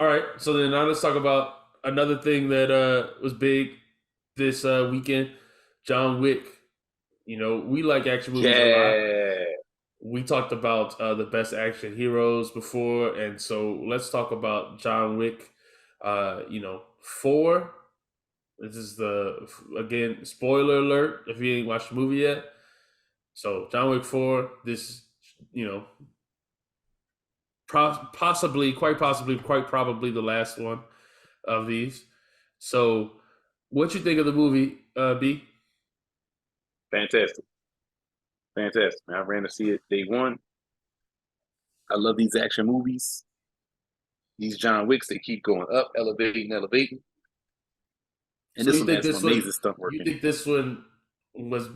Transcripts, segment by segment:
All right. So then now let's talk about another thing that was big this weekend. John Wick. You know, we like action movies a lot. Yeah, We talked about the best action heroes before, and so let's talk about John Wick. Four. This is the again spoiler alert if you ain't watched the movie yet. So John Wick 4. This you know possibly, quite possibly, quite probably the last one of these. So, what you think of the movie, B? fantastic, fantastic. Man, I ran to see it day one. I love these action movies. These John Wicks, they keep going up, elevating, elevating. And So this you one think has some this one? amazing stunt work You in it. think this one was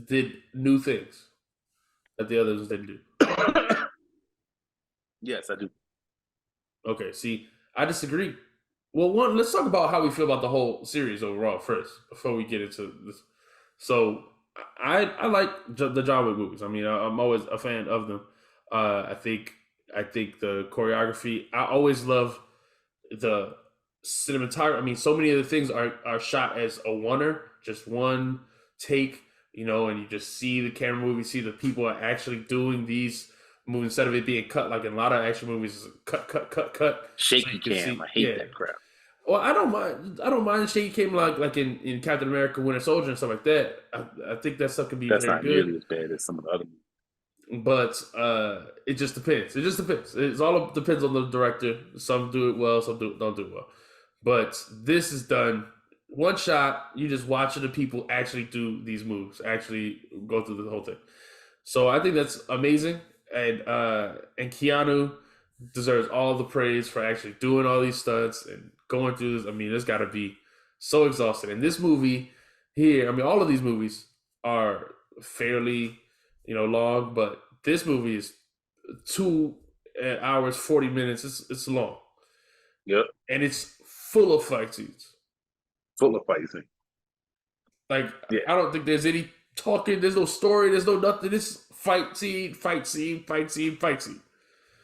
did new things that the others didn't do? Yes, I do. Okay, see, I disagree. Well, one, let's talk about how we feel about the whole series overall first before we get into this. So, I like the John Wick movies. I mean, I'm always a fan of them. I think the choreography. I always love the cinematography. I mean, so many of the things are shot as a oneer, just one take, and you just see the camera movie, see the people are actually doing these movies instead of it being cut like in a lot of action movies, it's cut, cut, cut, cut. So Shaky you can cam. see, I hate yeah. that crap. Well, I don't mind. I don't mind shaky cam like in Captain America, Winter Soldier, and stuff like that. I think that stuff can be That's very not good. nearly as bad as some of the other movies. But it just depends. It just depends. It's all depends on the director. Some do it well, some don't do it well. But this is done one shot. You just watching the people actually do these moves, actually go through the whole thing. So I think that's amazing, and Keanu deserves all the praise for actually doing all these stunts and going through this. I mean, it's got to be so exhausting. And this movie here, I mean, all of these movies are fairly, long, but this movie is 2 hours 40 minutes. It's long, Yep, and it's full of fight scenes. full of fight scenes. Like Yeah, I don't think there's any talking. There's no story. There's no nothing. This fight scene, fight scene, fight scene, fight scene.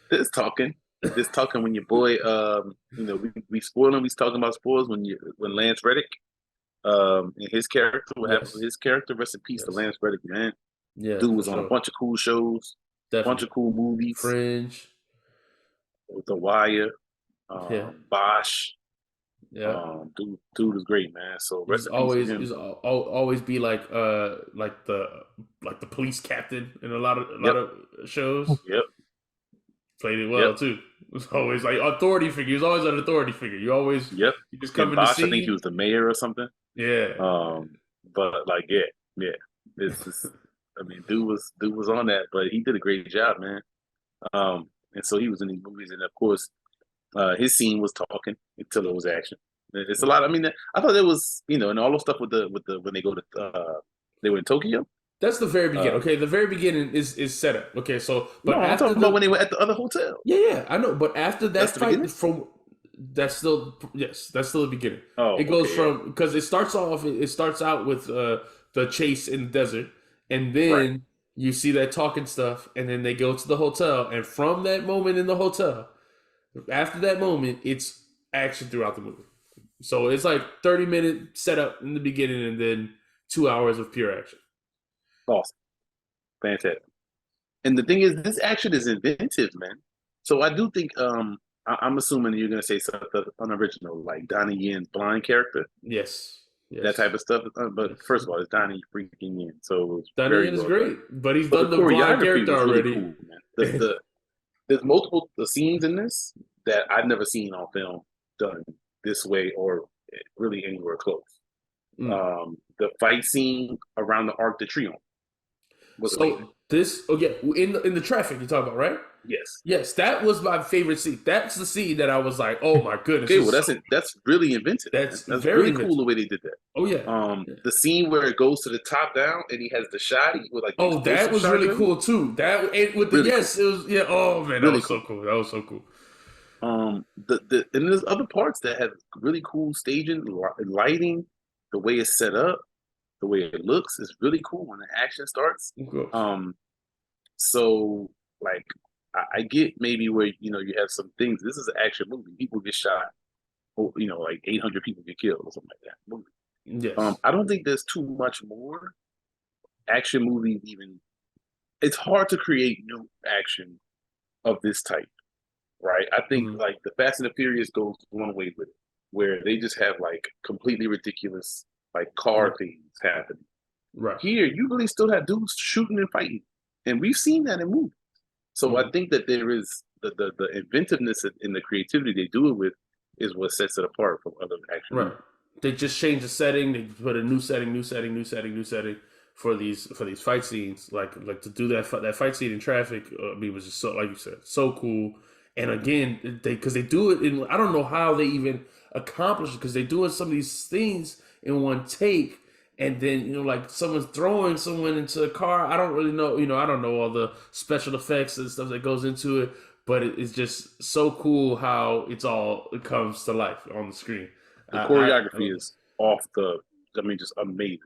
this talking. This talking when your boy, we spoiling. We talking about spoilers when Lance Reddick, and his character, what happened with Yes, his character? Rest in peace to yes, Lance Reddick, man. yeah, Dude for was on a sure, bunch of cool shows, bunch definitely. of cool movies Fringe, with The Wire, yeah, Bosch. yeah. Dude is great, man. So He's rest in peace to always him. he's always be like the police captain in a lot Yep, of shows. yep, Played it yep, well too. It was always like authority figure. He's always an authority figure. yep. You just come And in the Bosch, I think he scene. was the mayor or something. Yeah, But like, yeah, yeah. This is, I mean, dude was on that, but he did a great job, man. And so he was in these movies, and of course, his scene was talking until it was action. It's a lot. I mean, I thought it was, and all the stuff with the when they go to they were in Tokyo. that's the very beginning. Uh, Okay, the very beginning is set up. Okay, so no, but I'm after talking about when the they were at the other hotel. yeah, I know. But after That's that the fight, beginning. from that's still yes, that's still the beginning. It Oh, goes okay, yeah, from because it starts off. It starts out with the chase in the desert, and right. then you see that talking stuff, and then they go to the hotel, and from that moment in the hotel, after that moment, it's action throughout the movie. So it's like 30-minute setup in the beginning, and then 2 hours of pure action. Awesome, fantastic. And the thing is, this action is inventive, man. So I do think I'm assuming you're gonna say something unoriginal, like Donnie Yen's blind character, Yes, that yes, type of stuff. But yes. first of all, it's Donnie freaking Yen, so it's Donnie very Yen is well done. great, but he's But the done the blind choreography character was really already. cool, man. There's multiple the scenes in this that I've never seen on film done this way or really anywhere close. Mm. The fight scene around the Arc de Triomphe was amazing. So this, oh yeah, in the traffic you talk about, right? Yes. Yes, that was my favorite scene. That's the scene that I was like, oh my goodness, Okay, this well is so, that's really inventive, man. that's That's very really cool inventive. the way they did that. Oh yeah. Yeah. The scene where it goes to the top down and he has the shot with like the Oh, that explosive was really shotgun. cool too. That with the Really cool. yes, it was yeah. Oh man, that Really was so cool. cool. That was so cool. And there's other parts that have really cool staging, lighting, the way it's set up, the way it looks is really cool when the action starts. Of course. Um, so like I get maybe where you have some things. This is an action movie. People get shot. Like 800 people get killed or something like that. Movie. Yes. I don't think there's too much more action movies. Even it's hard to create new action of this type, right? I think Hmm. like the Fast and the Furious goes one way with it, where they just have like completely ridiculous like car things happening. Right. Here, you really still have dudes shooting and fighting, and we've seen that in movies. So I Hmm. think that there is the inventiveness and the creativity they do it with is what sets it apart from other action Right. movies. They just changed the setting. They put a new setting, new setting for these fight scenes. Like to do that fight scene in traffic. I mean, was just so, like you said, so cool. And again, because they do it in, I don't know how they even accomplish it, because they doing some of these things in one take, and then like someone's throwing someone into a car. I don't really know. I don't know all the special effects and stuff that goes into it, but it's just so cool how it comes to life on the screen. The I choreography love it. is off the, I mean, just amazing.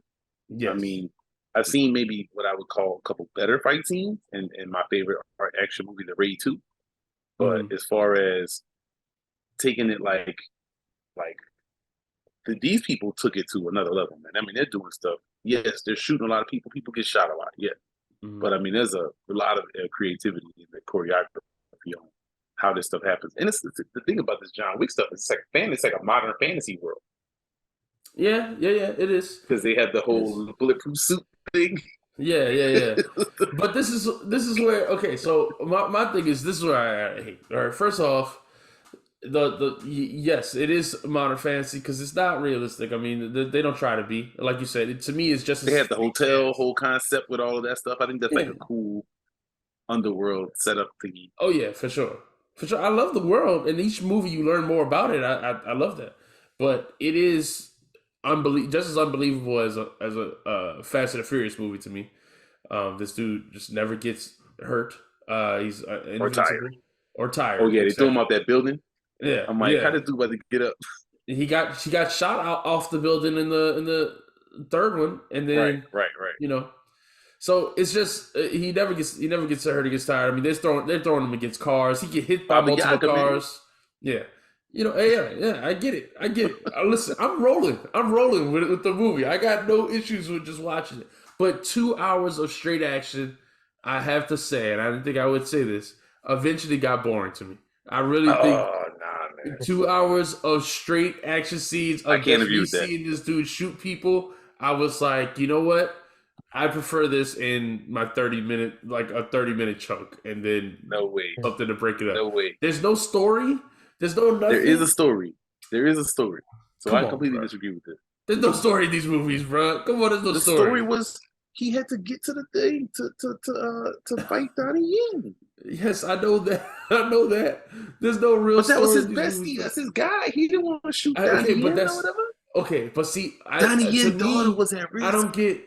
I Yes. mean, I've seen maybe what I would call a couple better fight scenes, and my favorite art action movie, The Raid 2. But Hmm. as far as taking it like these people took it to another level, man. I mean, they're doing stuff. Yes, they're shooting a lot of people. People get shot a lot. Yeah, Hmm. but I mean, there's a lot of creativity in the choreography on how this stuff happens. And it's the thing about this John Wick stuff. It's like a modern fantasy world Yeah, yeah, yeah. It is. because they have the It is. whole bulletproof suit thing. Yeah, yeah, yeah. But this is where, okay. So my thing is, this is where I hate. All right. First off, yes, it is modern fantasy because it's not realistic. I mean, they don't try to be. Like you said, to me, it's just They as have the fake hotel as. whole concept with all of that stuff. I think that's like Yeah. a cool underworld setup thingy. Oh yeah, for sure, for sure. I love the world, and each movie you learn more about it. I love that, but it is just as unbelievable as a Fast and the Furious movie to me. This dude just never gets hurt. He's Or tired. invincible or Oh tired. yeah, they threw him Exactly. out that building. Yeah, I'm like, how yeah. did dude about to get up? She got shot out off the building in the third one, and Right, then right, right. you know. So it's just he never gets hurt. He gets tired. I mean, they're throwing him against cars. He get hit by Baba multiple Yaga, man. cars. Yeah, hey, yeah, yeah. I get it. I get it. Listen, I'm rolling. I'm rolling with the movie. I got no issues with just watching it. But 2 hours of straight action, I have to say, and I didn't think I would say this, eventually got boring to me. I really think Oh nah, man. 2 hours of straight action scenes I of can't just agree me with that. seeing this dude shoot people, I was like, you know what? I prefer this in my 30 minute, like a 30-minute chunk, and then No way. something to break it up. No way. There's no story. There's no There is a nothing. story. There is a story. So Come I on, completely bro. disagree with this. There's no story in these movies, bro. Come on, there's no The story story. was he had to get to the thing to fight Donnie Yen. Yes, I know that. I know that. There's no real But that was story his in these movies, bestie. bro. That's his guy. He didn't want to shoot Okay, Donnie but Yen or that's whatever. okay. But see, Donnie to Yen's daughter me, was at I risk. don't get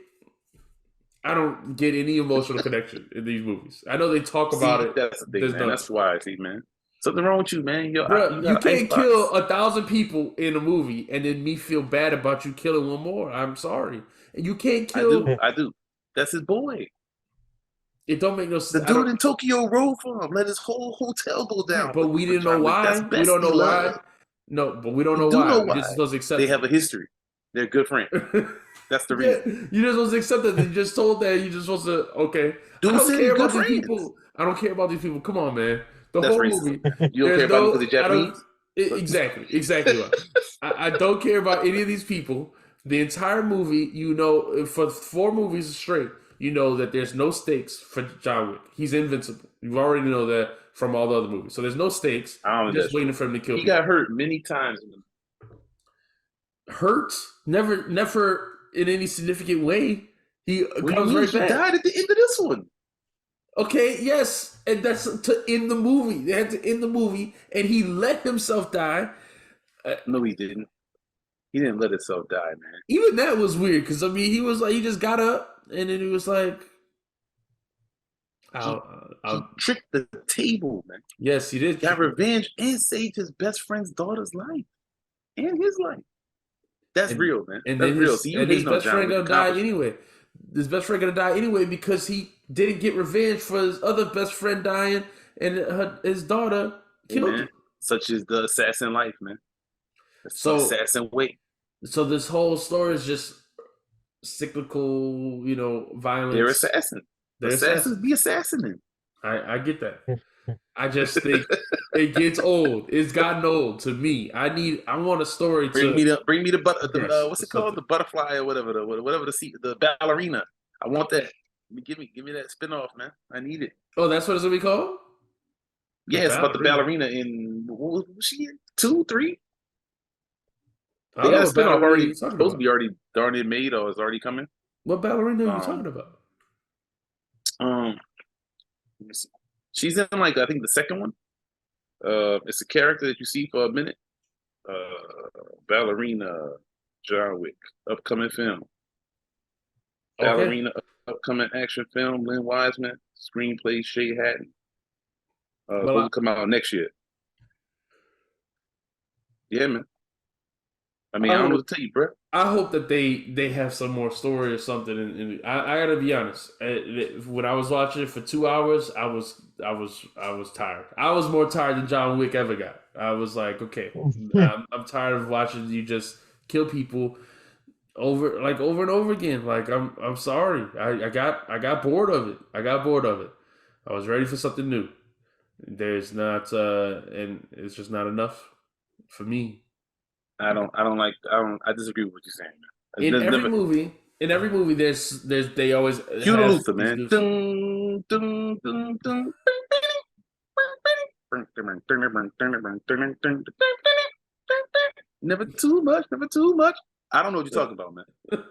I don't get any emotional connection in these movies. I know they talk about See, it. that's the thing, There's man. no, That's why I see, man. Something wrong with you, man. You bro. You got an can't icebox. kill 1,000 people in a movie and then me feel bad about you killing one more. I'm sorry. And you can't I do. kill. I do. That's his boy. It don't make no The sense. I dude don't. in Tokyo rode for him. Let his whole hotel go Okay, down but we for didn't know John Wick. That's why. We don't bestie know why. love. No, but we don't We know do know why. We just why. supposed to They accept have a history. They're good friends. it. That's the Yeah, reason. you just supposed to accept that. You just told that. You just supposed to. Okay, I Dude don't said he's care good about these friends. people. I don't care about these people. Come on, man. The That's whole racism. movie. You don't care There's about them no. because they're I don't. Japanese? Exactly right. I don't care about any of these people. The entire movie, for 4 movies straight, you know that there's no stakes for John Wick. He's invincible. You already know that from all the other movies. So there's no stakes. I don't You're think just that's waiting true. for him to kill He people. got hurt many times. Hurt? Never in any significant way. He What do you comes mean? right He back. died at the end of this one. Okay, yes, and that's to end the movie. They had to end the movie, and he let himself die. No, he didn't. He didn't let himself die, man. Even that was weird because I mean, he was like, he just got up, and then he was like, He he "I'll." tricked the table, man. Yes, he did. Got revenge and saved his best friend's daughter's life and his life. That's and real, man. and That's then real. his See, you and his hating on best John friend Wick gonna die accomplishment. anyway. His best friend gonna die anyway because he didn't get revenge for his other best friend dying, and his daughter Hey killed him. man, such is the assassin life, man. That's the So assassin way. so this whole story is just cyclical, They're violence. assassins. They're Assassins be assassins. assassinin. I get that. I just think it gets old. It's gotten old to me. I want a story to Bring me progress what's or it called? something. The butterfly or whatever, the ballerina. I want that. Give me that spinoff, man. I need it. Oh, that's what it's gonna be called? The Yeah, it's about the ballerina. ballerina in what was she in? 2, 3? I They don't know got a what spinoff ballerina already you're talking supposed to about. be already made or is already coming. What ballerina are you Um talking about? um let me see. She's in like I think the second one. It's a character that you see for a minute. Ballerina John Wick, upcoming film. Okay. Ballerina, upcoming action film. Lynn Wiseman, screenplay Shay Hatton. Well, Supposed to come out next year. Yeah, man. I mean, I I don't know hope what to tell you, bro. I hope that they have some more story or something. And I gotta be honest. When I was watching it for 2 hours, I was tired. I was more tired than John Wick ever got. I was like, okay, I'm tired of watching you just kill people over and over again. Like I'm sorry. I got bored of it. I got bored of it. I was ready for something new. There's not and it's just not enough for me. I disagree with what you're saying, man. In There's every never movie, in every movie, there's they always Hugh the have Luther, these man. new shit. Dun, dun, dun, dun. Never too much, never too much. I don't know what you're talking about, man.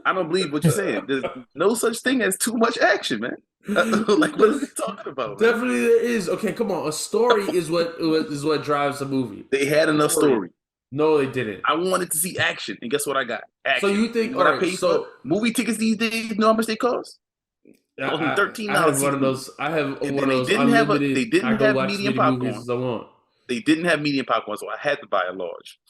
I don't believe what you're saying. There's no such thing as too much action, man. Like, what are we talking about, man? Definitely there is. Okay, come on. A story is what drives a movie. They had enough Story. story. No, they didn't. I wanted to see action, and guess what I got? So Action. you You think? know All what I right. paid for? So Movie tickets these days, you know how much they cost? I Cost me I, I $13 to have see one the of movie. those. I have And one then of those unlimited. they I didn't go have watch as medium many movies popcorn. as I want. They didn't have medium popcorn, so I had to buy a large.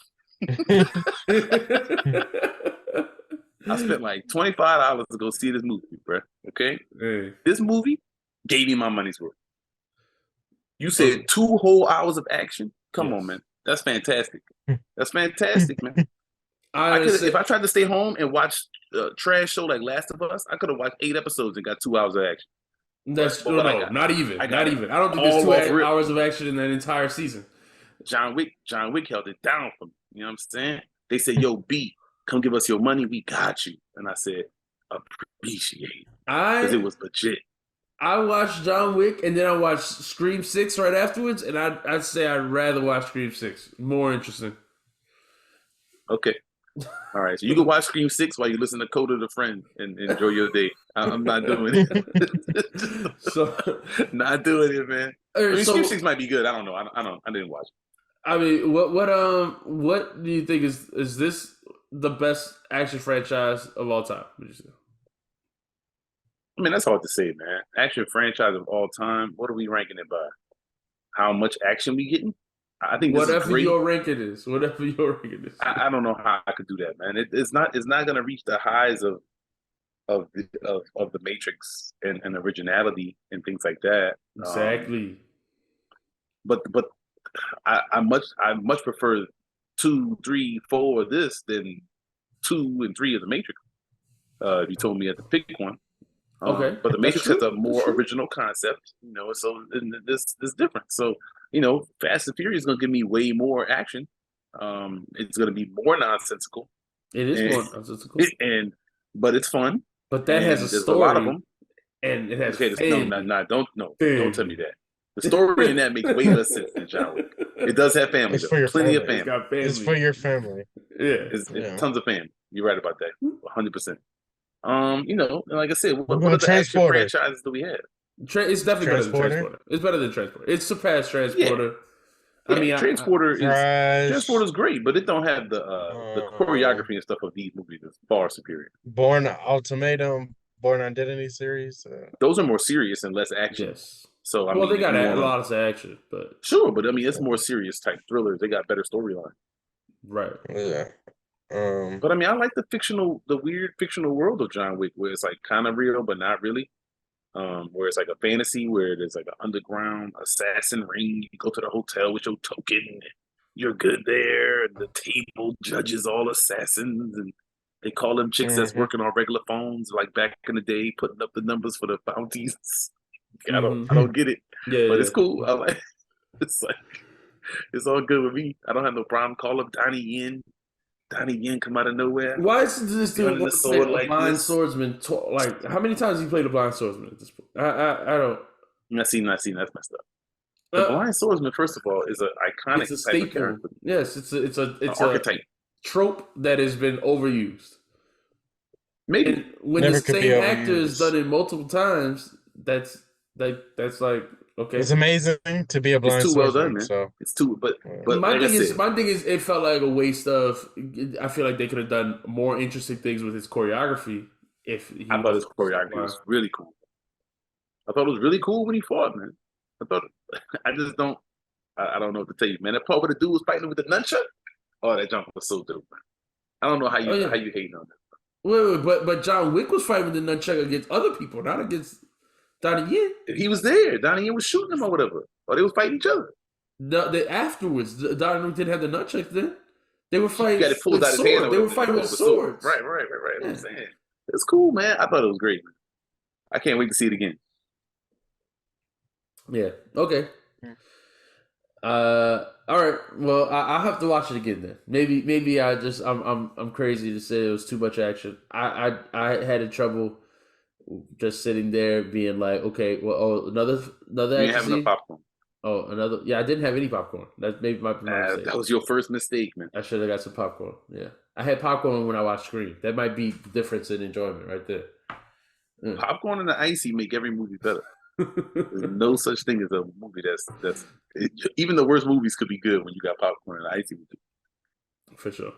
I spent like $25 to go see this movie, bro. Okay? Hey, This movie gave me my money's worth. You said okay. 2 whole hours of action? Come on, Yes, man. That's fantastic. That's fantastic, man. I I could, understand. if I tried to stay home and watch a trash show like Last of Us, I could have watched 8 episodes and got 2 hours of action. That's no, But no, not even, I not got it even. I don't think there's all two off rip. hours of action in that entire season. John Wick held it down for me. You know what I'm saying? They said, "Yo, B, come give us your money. We got you." And I said, "Appreciate it," because it I was legit. I watched John Wick and then I watched Scream 6 right afterwards, and I'd say I'd rather watch Scream 6. More interesting. Okay, all right. So you can watch Scream 6 while you listen to Coda the Friend and enjoy your day. I'm not doing it. So, Not doing it, man. I mean, Scream so 6 might be good. I don't know. I don't. I didn't watch it. I mean, what do you think is this the best action franchise of all time? Would you say? I mean, that's hard to say, man. Action franchise of all time. What are we ranking it by? How much action we getting? I think this is Whatever great. your ranking is, whatever your ranking is. I don't know how I could do that, man. It's not. It's not going to reach the highs of the Matrix and originality and things like that. Exactly. But I much prefer 2, 3, 4 of this than 2 and 3 of the Matrix. If you told me I had to pick one, Okay, but the that's Matrix has a true. That's more true. original concept, you know. So this different. So Fast and Furious is going to give me way more action. It's going to be more nonsensical, It is and more nonsensical, and but it's fun, but that has a and there's a lot of story them. and it has Okay, no, no, family. no, don't tell me Family. that. The story in that makes way less sense than John Wick. It does have family It's though, for your plenty of family. It's family. got It's for family. your family. Yeah. It's Yeah. tons of family. You're right about that, 100%. And like I said, What what about other action Transporter? franchises do we have? It's definitely better than Transporter? Transporter. It's better than Transporter. It's surpassed Yeah, Transporter. I yeah. mean, Crash. Transporter's great, but it don't have the Um, choreography and stuff of these movies. Is far superior. Born Ultimatum. Born Identity series. Those are more serious and less action. yes. So I Well, they mean, if got you a want to, lot of action, but sure, but I mean, it's more serious type thrillers. They got better storyline. right. Yeah. Um, But I mean, I like the weird fictional world of John Wick, where it's like kind of real but not really. where it's like a fantasy where there's like an underground assassin ring. You go to the hotel with your token. You're good there. And the table judges all assassins, and they call them chicks that's Mm-hmm. working on regular phones, like back in the day, putting up the numbers for the bounties. Mhm. I don't get it, Yeah, but yeah. it's cool. I like. It's like it's all good with me. I don't have no problem. Call up Donnie Yen. Donnie Yen come out of nowhere, Why is this dude running want the to play sword a like blind this. swordsman? Like, how many times he played a blind swordsman at this point? I don't. I see. That's messed up. The Uh, blind swordsman, first of all, is an iconic it's a type of staple. character, Yes, an it's a archetype. trope that has been overused. Maybe And when the Never could be same actor has done overused. it multiple times, that's like okay. It's amazing to be a it's blind too well done, swordsman. man. So It's too, yeah. but like I said, My thing is, it felt like a waste of. I feel like they could have done more interesting things with his choreography if he I thought his wasn't so choreography blind. was really cool. I thought it was really cool when he fought, man. I thought I just don't. I don't know what to tell you, man. That part where the dude was fighting with the nunchuck. Oh, that jump was so dope, man. I don't know Oh yeah. how you hating on that. Wait, but John Wick was fighting with the nunchuck against other people, not against Donnie Yen. He was there. Donnie Yen was shooting him or whatever, or they was fighting each other. Afterwards, Donnie Wick didn't have the nunchucks then. They were He fighting got it pulled with out his hand or swords. They were whatever. Then he fighting fought with with sword. swords. Right. Yeah. I'm saying it's cool, man. I thought it was great, man. I can't wait to see it again. Yeah. Okay. All right. Well, I'll have to watch it again then. Maybe I'm crazy to say it was too much action. I had a trouble just sitting there being like, okay, well, another You didn't action have enough scene. popcorn. Oh, another. Yeah, I didn't have any popcorn. That maybe my mistake. That was your first mistake, man. I should have got some popcorn. Yeah, I had popcorn when I watched Scream. That might be the difference in enjoyment right there. Mm. Popcorn and the icy make every movie better. There's no such thing as a movie even the worst movies could be good when you got popcorn and icy with it. For sure.